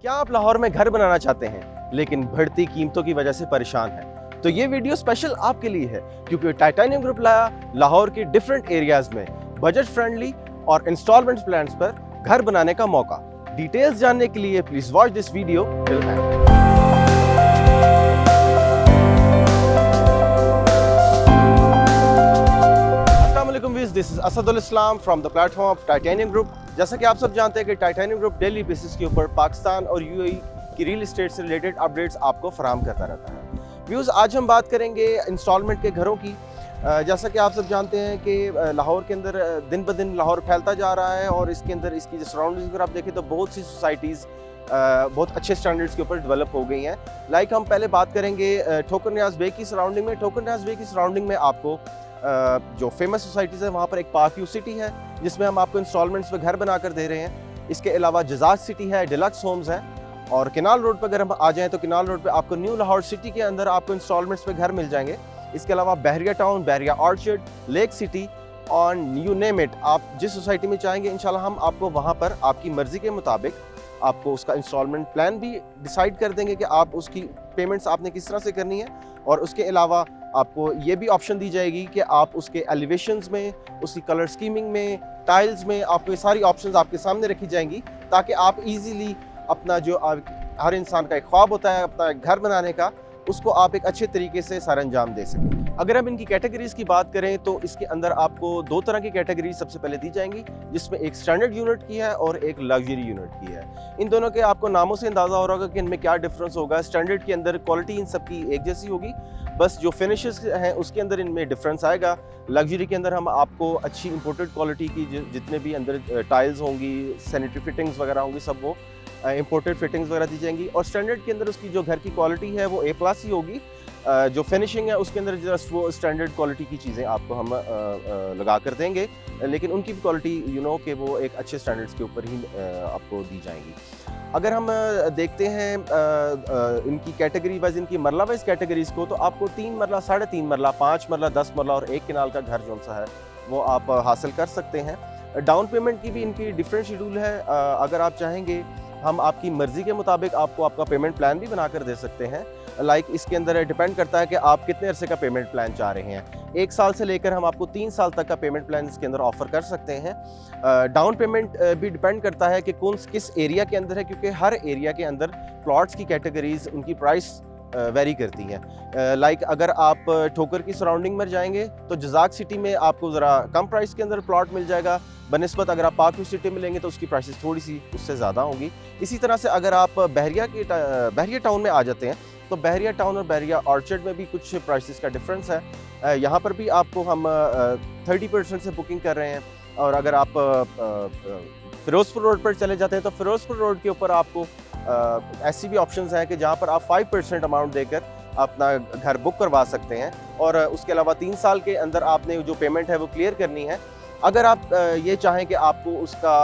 क्या आप लाहौर में घर बनाना चाहते हैं लेकिन बढ़ती कीमतों की वजह से परेशान हैं? तो ये वीडियो स्पेशल आपके लिए है क्योंकि टाइटेनियम ग्रुप लाया लाहौर के डिफरेंट एरियाज में बजट फ्रेंडली और इंस्टॉलमेंट प्लान्स पर घर बनाने का मौका। डिटेल्स जानने के लिए please watch this video till and. This is Asadul Islam from the platform of titanium group. जैसा कि आप सब जानते हैं कि टाइटेनियम ग्रुप डेली बेसिस के ऊपर पाकिस्तान और यूएई की रियल एस्टेट से रिलेटेड अपडेट्स आपको फराहम करता रहता है। व्यूज़, आज हम बात करेंगे इंस्टॉलमेंट के घरों की। जैसा कि आप सब जानते हैं कि लाहौर के अंदर दिन ब दिन लाहौर फैलता जा रहा है और इसके अंदर इसकी जो सराउंडिंग्स अगर आप देखें तो बहुत सी सोसाइटीज़ बहुत अच्छे स्टैंडर्ड्स के ऊपर डेवलप हो गई हैं। लाइक हम पहले बात करेंगे ठोकर न्याज बे की सराउंडिंग में। ठोकर न्याज बे की सराउंडिंग में आपको जो फेमस सोसाइटीज़ है वहाँ पर एक पार्क यू सिटी है जिसमें हम आपको इंस्टॉलमेंट्स पे घर बनाकर दे रहे हैं। इसके अलावा जजाज सिटी है, डिलक्स होम्स है और किनाल रोड पर अगर हम आ जाएं तो किनाल रोड पे आपको न्यू लाहौर सिटी के अंदर आपको इंस्टॉलमेंट्स पे घर मिल जाएंगे। इसके अलावा बहरिया टाउन, बहरिया ऑर्चर्ड, लेक सिटी और यू नेम इट, आप जिस सोसाइटी में चाहेंगे इंशाल्लाह हम आपको वहाँ पर आपकी मर्ज़ी के मुताबिक आपको उसका इंस्टॉलमेंट प्लान भी डिसाइड कर देंगे कि आप उसकी पेमेंट्स आपने किस तरह से करनी है। और उसके अलावा आपको ये भी ऑप्शन दी जाएगी कि आप उसके एलिवेशंस में, उसकी कलर स्कीमिंग में, टाइल्स में आपको ये सारी ऑप्शंस आपके सामने रखी जाएंगी ताकि आप इजीली अपना जो हर इंसान का एक ख्वाब होता है अपना एक घर बनाने का, उसको आप एक अच्छे तरीके से सर अंजाम दे सकें। अगर हम इनकी कैटेगरीज की बात करें तो इसके अंदर आपको दो तरह की कैटेगरीज सबसे पहले दी जाएंगी, जिसमें एक स्टैंडर्ड यूनिट की है और एक लग्जरी यूनिट की है। इन दोनों के आपको नामों से अंदाज़ा हो रहा होगा कि इनमें क्या डिफरेंस होगा। स्टैंडर्ड के अंदर क्वालिटी इन सबकी एक जैसी होगी, बस जो फिनिशेस हैं उसके अंदर इनमें डिफरेंस आएगा। लग्जरी के अंदर हम आपको अच्छी इंपोर्टेड क्वालिटी की जितने भी अंदर टाइल्स होंगी, सैनिटरी फिटिंग्स वगैरह होंगी, सब वो इंपोर्टेड फिटिंग्स वगैरह दी जाएंगी। और स्टैंडर्ड के अंदर उसकी जो घर की क्वालिटी है वो A+ ही होगी। जो फिनिशिंग है उसके अंदर जस्ट वो स्टैंडर्ड क्वालिटी की चीज़ें आपको हम लगा कर देंगे, लेकिन उनकी भी क्वालिटी कि वो एक अच्छे स्टैंडर्ड्स के ऊपर ही आपको दी जाएंगी। अगर हम देखते हैं इनकी कैटेगरी वाइज, इनकी मरला वाइज कैटेगरीज को, तो आपको 3 मरला, 3.5 मरला, 5 मरला, 10 मरला और 1 कनाल का घर जो सा है वो आप हासिल कर सकते हैं। डाउन पेमेंट की भी इनकी डिफरेंट शेड्यूल है। अगर आप चाहेंगे हम आपकी मर्ज़ी के मुताबिक आपको आपका पेमेंट प्लान भी बना कर दे सकते हैं। लाइक इसके अंदर डिपेंड करता है कि आप कितने अरसे का पेमेंट प्लान चाह रहे हैं। 1 साल से लेकर हम आपको 3 साल तक का पेमेंट प्लान इसके अंदर ऑफर कर सकते हैं। डाउन पेमेंट भी डिपेंड करता है कि किस एरिया के अंदर है, क्योंकि हर एरिया के अंदर प्लॉट्स की कैटेगरीज, उनकी प्राइस वेरी करती हैं। लाइक अगर आप ठोकर की सराउंडिंग में जाएंगे तो जजाक सिटी में आपको ज़रा कम प्राइस के अंदर प्लॉट मिल जाएगा, बनस्बत अगर आप पार्क सिटी में लेंगे तो उसकी प्राइसेस थोड़ी सी उससे ज़्यादा होंगी। इसी तरह से अगर आप बहरिया टाउन में आ जाते हैं तो बहरिया टाउन और बहरिया ऑर्चर्ड में भी कुछ प्राइसेस का डिफरेंस है। यहाँ पर भी आपको हम 30% से बुकिंग कर रहे हैं। और अगर आप फिरोजपुर रोड पर चले जाते हैं तो फिरोजपुर रोड के ऊपर आपको ऐसी भी ऑप्शंस हैं कि जहाँ पर आप 5% अमाउंट देकर अपना घर बुक करवा सकते हैं। और उसके अलावा 3 साल के अंदर आपने जो पेमेंट है वो क्लियर करनी है। अगर आप ये चाहें कि आपको उसका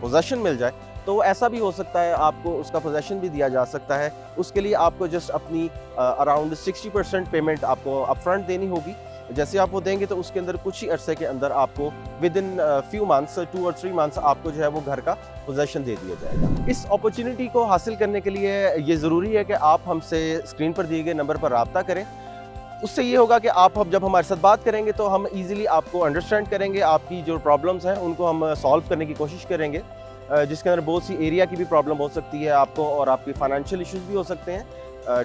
पोजेसन मिल जाए तो ऐसा भी हो सकता है, आपको उसका पोजेसन भी दिया जा सकता है। उसके लिए आपको जस्ट अपनी अराउंड 60% पेमेंट आपको अपफ्रंट देनी होगी। जैसे आप वो देंगे तो उसके अंदर कुछ ही अरसे के अंदर आपको विद इन फ्यू मंथ्स, 2 और 3 मंथ्स आपको जो है वो घर का पोजेसन दे दिया जाएगा। इस अपॉर्चुनिटी को हासिल करने के लिए ये ज़रूरी है कि आप हमसे स्क्रीन पर दिए गए नंबर पर रब्ता करें। उससे ये होगा कि आप जब हमारे साथ बात करेंगे तो हम इजीली आपको अंडरस्टैंड करेंगे, आपकी जो प्रॉब्लम्स हैं उनको हम सॉल्व करने की कोशिश करेंगे, जिसके अंदर बहुत सी एरिया की भी प्रॉब्लम हो सकती है आपको और आपके फाइनेंशियल इश्यूज भी हो सकते हैं।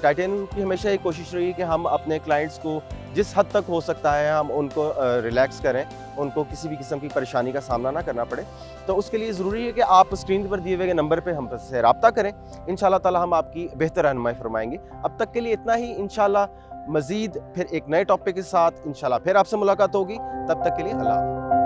टाइटेनियम की हमेशा ये कोशिश रही है कि हम अपने क्लाइंट्स को जिस हद तक हो सकता है हम उनको रिलैक्स करें, उनको किसी भी किस्म की परेशानी का सामना ना करना पड़े। तो उसके लिए ज़रूरी है कि आप स्क्रीन पर दिए हुए नंबर पे हमसे रब्ता करें। इंशाल्लाह ताला हम आपकी बेहतर रहनुमाई फरमाएंगे। अब तक के लिए इतना ही। इंशाल्लाह मज़ीद फिर एक नए टॉपिक के साथ इंशाल्लाह फिर आपसे मुलाकात होगी। तब तक के लिए अल्लाह हाफ़िज़।